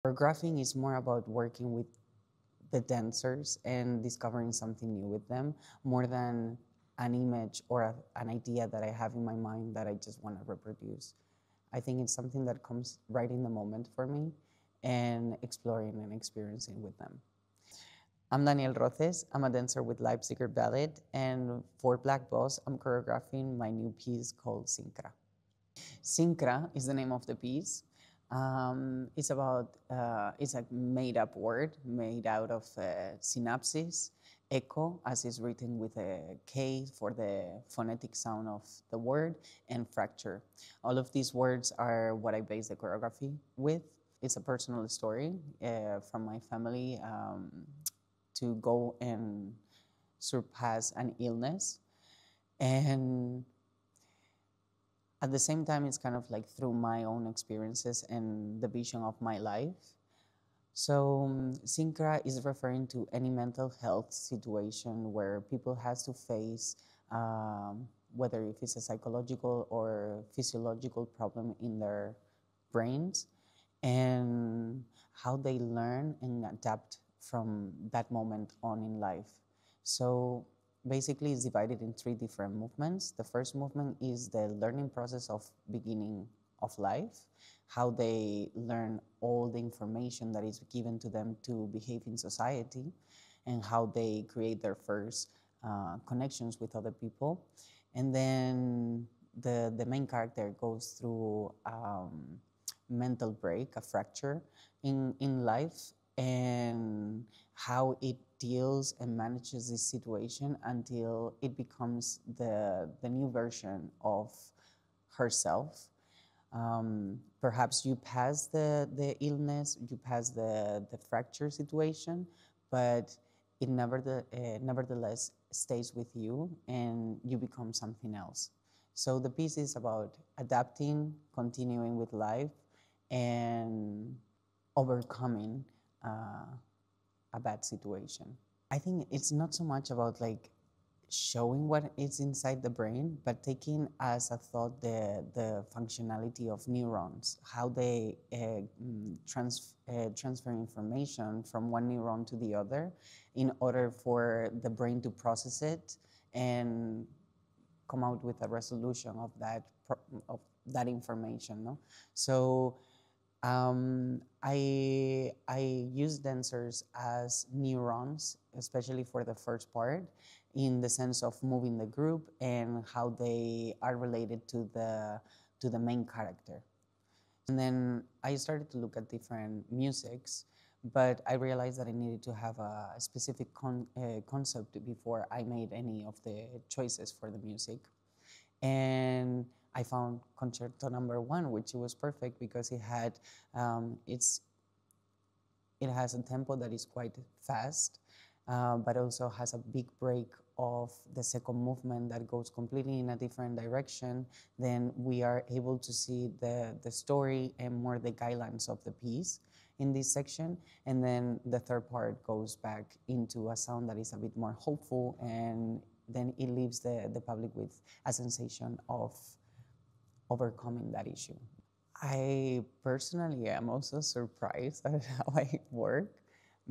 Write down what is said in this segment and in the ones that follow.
Choreographing is more about working with the dancers and discovering something new with them, more than an image or an idea that I have in my mind that I just want to reproduce. I think it's something that comes right in the moment for me, and exploring and experiencing with them. I'm Daniel Róces. I'm a dancer with LEIPZIGER Ballet, and for Black Boss, I'm choreographing my new piece called Syncra. Syncra is the name of the piece. It's a made-up word made out of synapses, echo, as is written with a K for the phonetic sound of the word, and fracture. All of these words are what I base the choreography with. It's a personal story from my family to go and surpass an illness. And at the same time, it's kind of like through my own experiences and the vision of my life. So Syncra is referring to any mental health situation where people has to face, whether if it's a psychological or physiological problem in their brains, and how they learn and adapt from that moment on in life. So basically, it's divided in three different movements. The first movement is the learning process of beginning of life, how they learn all the information that is given to them to behave in society, and how they create their first connections with other people. And then the main character goes through mental break, a fracture in life, and how it deals and manages this situation until it becomes the new version of herself. Perhaps you pass the illness, you pass the fracture situation, but it nevertheless stays with you and you become something else. So the piece is about adapting, continuing with life, and overcoming a bad situation. I think it's not so much about like showing what is inside the brain, but taking as a thought the functionality of neurons, how they transfer information from one neuron to the other in order for the brain to process it and come out with a resolution of that information. No? So I use dancers as neurons, especially for the first part, in the sense of moving the group and how they are related to the main character. And then I started to look at different musics, but I realized that I needed to have a specific concept before I made any of the choices for the music. And I found Concerto Number 1, which was perfect because it had it has a tempo that is quite fast, but also has a big break of the second movement that goes completely in a different direction. Then we are able to see the story and more the guidelines of the piece in this section. And then the third part goes back into a sound that is a bit more hopeful, and then it leaves the public with a sensation of overcoming that issue. I personally am also surprised at how I work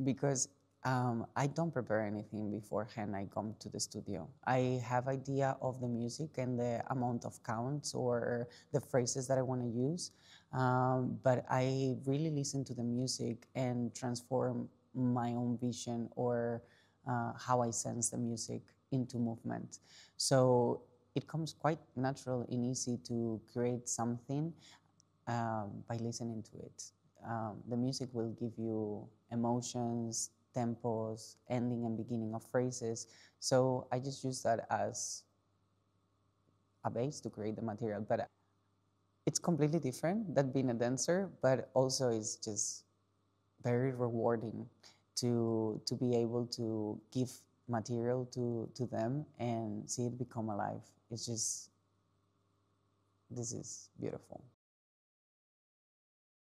because I don't prepare anything beforehand I come to the studio. I have idea of the music and the amount of counts or the phrases that I want to use, but I really listen to the music and transform my own vision or how I sense the music into movement. So it comes quite natural and easy to create something by listening to it. The music will give you emotions, tempos, ending and beginning of phrases. So I just use that as a base to create the material. But it's completely different than being a dancer, but also it's just very rewarding to be able to give material to them and see it become alive. It's just, this is beautiful.